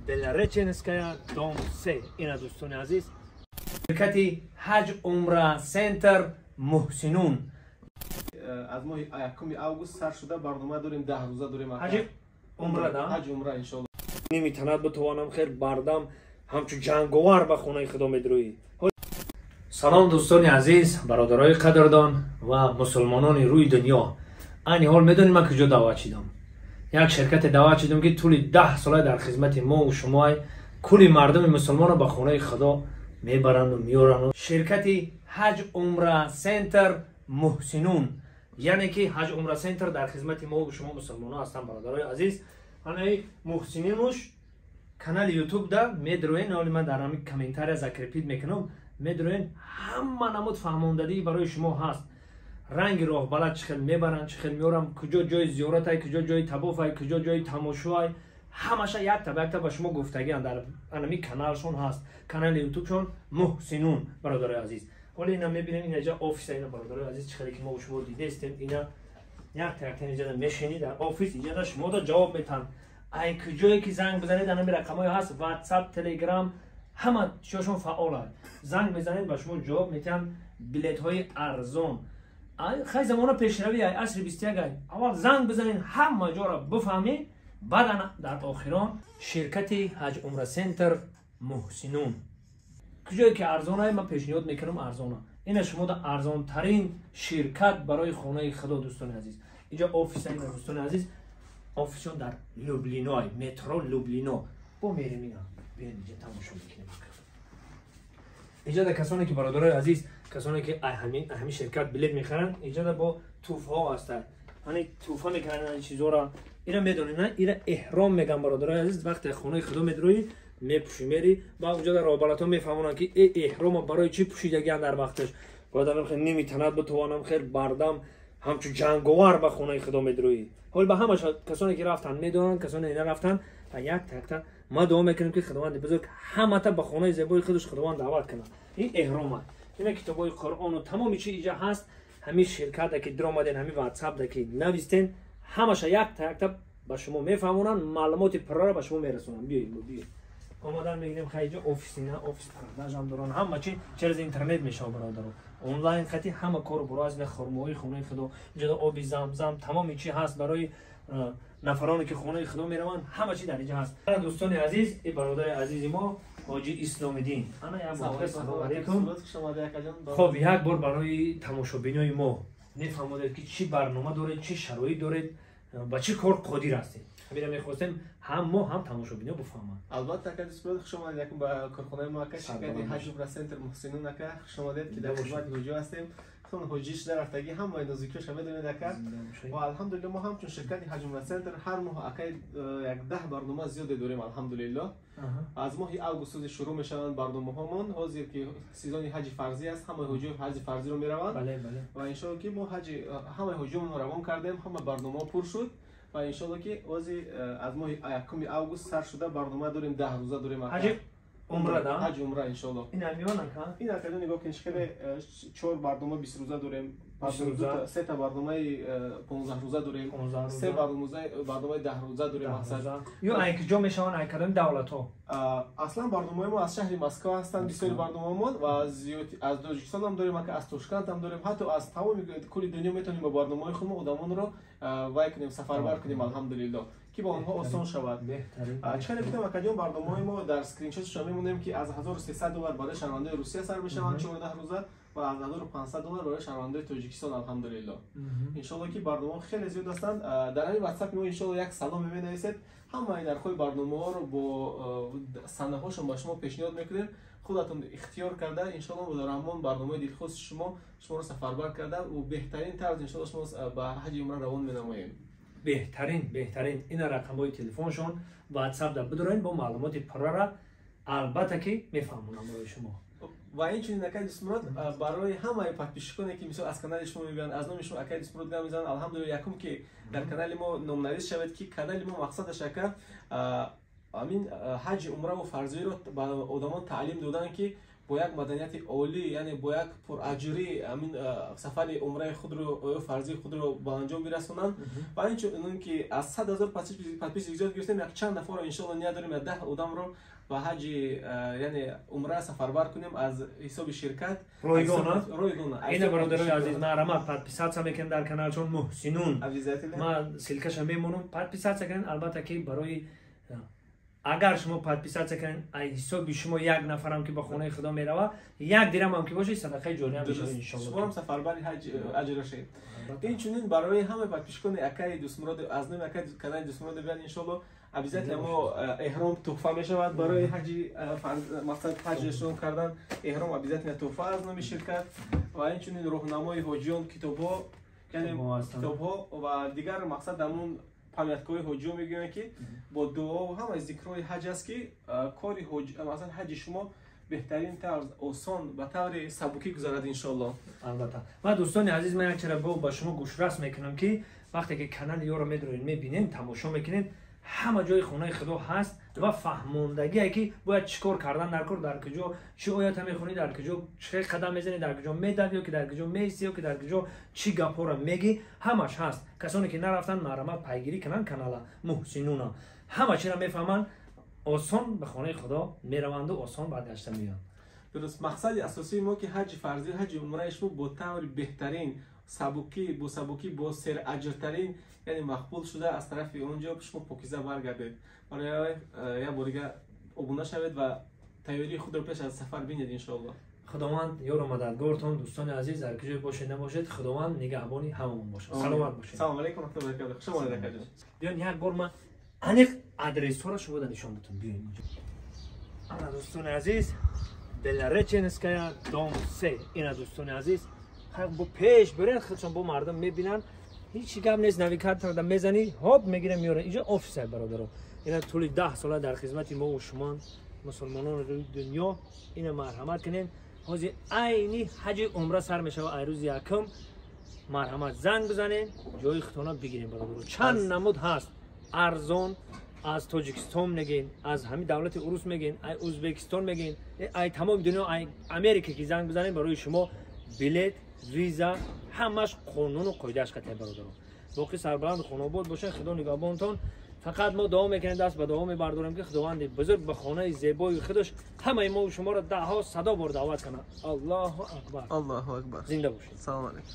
Белореченская, дом 3. Ина دوستان عزیز شرکت حج عمره سنتر محسنون از ماه 1 август سر شده برنامه داریم 10 روزه داریم حج عمره دا حج عمره ان شاء الله نمیتونه بتوانم خیر بردم همچون جنگاور به خونه خدا میدروی. سلام دوستان عزیز، برادرای قدردان و مسلمانان روی دنیا. این حال میدونید من کجا دعوت شدم؟ یک شرکت دعوت شدم که طول 10 ساله در خدمت ما و شما کل مردم مسلمان رو به خونه خدا میبرند و میارند. شرکت حج عمره سنتر محسنون، یعنی که حج عمره سنتر در خدمت ما و شما مسلمان ها هستن برادرای عزیز. این محسنینوش کانال یوتیوب دا میدروین، حالی من در همین کامنتار ذکر پید میکنم، میدروین همه نمود فهماندهی برای شما هست. رنگ راه بلد چخیل میبرن، چخیل میارم، کجا جای زیارت های، کجا جای طواف های، کجا جای تماشا های، همشه یک تا به شما گفتگی در همین کانالشون هست. کانال یوتیوبشون محسنون برادرای عزیز. حالا اینا میبینیم این اینجا آفیس اینا برادرای عزیز چخیلی که ما شما دیده استیم. اینا یک تا اینجا میشینی در آفیس، اینجا شما دا جواب میتن. ای کجایی که زنگ بزنید همین رقمای هست، واتساپ، تلگرام، همه چیشون فعاله. زنگ بزنید به شما جواب میتن. بلیط های ارزان. خیلی زمان پیشروی عصر 21 اول زنگ بزنید همه جا را بفهمید، بعد در آخران شرکت حج عمره سنتر محسنون کجایی که ارزانه من پیشنهاد میکنم ارزانه. این شما در ارزان ترین شرکت برای خانه خدا دوستان عزیز. اینجا آفیس این دوستان عزیز، آفیسشون در لوبلینای مترو لوبلینا. با میریم اینا بیاین اینجا تماشا میکنیم. اینجا در کسانی که برادرای عزیز، کسانی که همین شرکت بلیط میخرن، اینجا با توف ها هستن. یعنی توفا میکنن این چیزا را. اینا میدونین نه، اینا احرام میگن برادرای عزیز. وقتی خونه خدا میدروی میپوشی میری، با اونجا در رابطه میفهمونن که احرام برای چی پوشیدگی در وقتش. بعد خیلی نمیتونم بتوانم خیر بردم همچون جنگاور به خونه خدا میدروی. حال به همه کسانی که رفتن میدونن، کسانی اینا رفتن و یک تک ما دعا میکنیم که خداوند بزرگ همه تا به خونه زیبای خودش خداوند دعوت کنه. این احرام است. این کتابای قرآن و تمام چیز اینجا هست. همین شرکت که در اومدن، همین واتساپ که نوشتین، همش یک تا به شما میفهمونن، معلومات پرا را به شما میرسونن. بیاید اومدن میگیم خیلی آفیس اینا، آفیس پرداش هم دارن، همه چی چرا اینترنت میشه برادران. آنلاین خطی همه کار براز به خرمای خونه خدا، اینجا آب زمزم تمام چی هست برای نفرانی که خونه خدا میروند، همه چی در اینجا هست. دوستان عزیز، این برادر عزیز ما حاجی اسلام الدین، انا یا بابا سلام علیکم. خب یک بار برای تماشابینای ما نفهمید که چی برنامه دارید، چی شرایط دارید، با چی کار قادر هستید. میرم میخواستم هم ما هم تماشابینا بفهمن. البته که دوست خوش اومدید یکم با کارخانه ما که شرکت حج عمره سنتر محسنون که خوش اومدید که در خدمت حجی هستیم. خون حجیش در رفتگی هم ما نزدیکش میدونید که و الحمدلله ما هم چون شرکت حج عمره سنتر هر ماه اکید یک 10 برنامه زیاد داریم الحمدلله. از ماه اوگوست شروع میشن برنامه هامون، حاضر که سیزن حج فرضی است، همه حجی حج فرضی رو میروند. بله و ان شاء الله که ما حج همه حجیمون رو روان کردیم، همه برنامه پر شد و ان شاء الله که از ماه 1 اوگوست سر شده برنامه داریم 10 روزه داریم حج عمره دا حج عمره ان شاء الله. این میوانن که این اکادو نگاه کنید که 4 برنامه 20 روزه داریم، 3 تا برنامه 15 روزه داریم، 3 برنامه 10 روزه داریم. مقصد یو این که جا میشون اکادمی دولت ها اصلا برنامه ما از شهر مسکو هستن، بسیاری برنامه ما و از تاجیکستان هم داریم، از توشکند هم داریم، حتی از تمام کل دنیا میتونیم با برنامه خود آدمان رو وای کنیم، سفربر کنیم الحمدلله که با آنها آسان شود. چون گفتم اکادمی برنامه ما در اسکرین شات شما میمونیم که از $1300 برای شهرونده روسیه سر میشوند 14 روزه و از $1500 برای شهرونده تاجیکستان الحمدلله. ان شاء الله که برنامه خیلی زیاد هستند. در همین واتساپ ما ان شاء الله یک سلام می‌نویسید، همه نرخ‌های برنامه ها رو با صحنه هاشون با شما پیشنهاد میکنیم، خودتون اختیار کرده ان شاء الله در همون برنامه دلخوش شما رو سفربر کرده و بهترین طرز ان شاء الله شما به حج عمره روان می‌نماییم. بهترین این رقم‌های تلفنشون واتساپ در بدارین با معلومات پرا، البته که میفهمونم برای شما. و این چنین اکید اسمراد برای همه پادپیشکنی که مثلا از کانال شما میبینن، از نام شما اکید اسمراد گام میزنن، الحمدلله یکم که در کانال ما نام نویس شود که کانال ما مقصدش که همین حج عمره و فرضی رو به آدمان تعلیم دادن که با یک مدنیت عالی، یعنی با یک پراجری همین سفر عمره خود رو فرضی خود رو با انجام برسونن. و اینچنین که از 100,000 پادپیس ایجاد گرفتیم، یک چند نفر رو ان شاء الله نیا داریم 10 آدم رو و حج یعنی عمره سفربر کنیم از حساب شرکت رایگان. اینا برادرای عزیز ما رما پادپیساتسا میکنن در کانال چون محسنون عزیزاتی ما سیلکش میمونم پادپیساتسا کنن. البته که برای اگر شما پادپیساتسا کنن حساب شما یک نفرم که به خونه خدا میروه یک درهم هم که باشه صدقه جاریه میشه ان شاء الله. شما هم سفربر حج اجر شید. این چنین برای همه پادپیشکان اکای دوست مراد از نام اکای کانال دوست مراد بیان ان شاء الله ابیزت ما احرام تحفه میشود برای حج مقصد حجشون کردن احرام ابیزت تحفه از نام شرکت و این چنین راهنمای حاجیان کتابا یعنی کتابا و دیگر مقصد همون پامیتکای حجو میگن که با دعا و همه ذکرای حج است که کاری حج مثلا حج شما بهترین طرز آسان و طور سبکی گذرد ان شاء الله. البته ما دوستان عزیز من یک چرا با شما گوشرس میکنم که وقتی که کانال یورو میدروین میبینین تماشا میکنین همه جای خونه خدا هست و فهموندگی که باید چیکار کردن در کار در کجا چی آیات میخونی در کجا چه قدم میزنی در کجا میدوی که در کجا میسی که در کجا چی گپا رو میگی همش هست. کسانی که نرفتن مرمت پیگیری کنن کانال محسنون همه چی رو میفهمن آسان به خانه خدا میروند و آسان برگشته میان. درست. مقصد اساسی ما که حج فرضی حج عمره شما با طور بهترین سبکی با سر اجرترین یعنی مقبول شده از طرف اونجا شما پاکیزه برگردید برای یا بارگاه ابونه شوید و تیاری خود رو پیش از سفر بینید ان شاء الله. خداوند یار مددگارتون دوستان عزیز در کجای باشید نباشید خداوند نگهبانی هممون باشه. سلامت باشید. سلام علیکم و رحمت الله و برکاته. خوش آمدید کاجا. بیان یک بار من انیق آدرس ها رو شما نشون دادم. بیاین اینجا. دوستان عزیز بلارچنسکایا دوم 3 اینا دوستان عزیز با پیش برین خودشون با مردم میبینن هیچ گپ نیست نویگاتور دم میزنی هاپ میگیره میاره اینجا آفیس برادران. اینا طول 10 سال در خدمت ما و شما مسلمانان روی دنیا اینا مرحمت کنین. حاضر عینی حج عمره سر میشه و ایروز یکم مرحمت زنگ بزنین جای ختانا بگیرین برادران. چند نمود هست ارزان از تاجیکستان میگین از همین دولت روس میگین ای ازبکستان میگین ای تمام دنیا ای امریکا که زنگ بزنین برای شما بلیت ویزا همش قانون و قاعده‌اش قطعه برادران. باقی سربلند خانواد باشه خدا نگهبانتون. فقط ما دعا میکنیم دست به دعا میبرداریم که خداوند بزرگ به خانه زیبای خودش همه ما و شما را 10 صدا بار دعوت کنه. الله اکبر. الله اکبر. زنده باشید. سلام علیکم.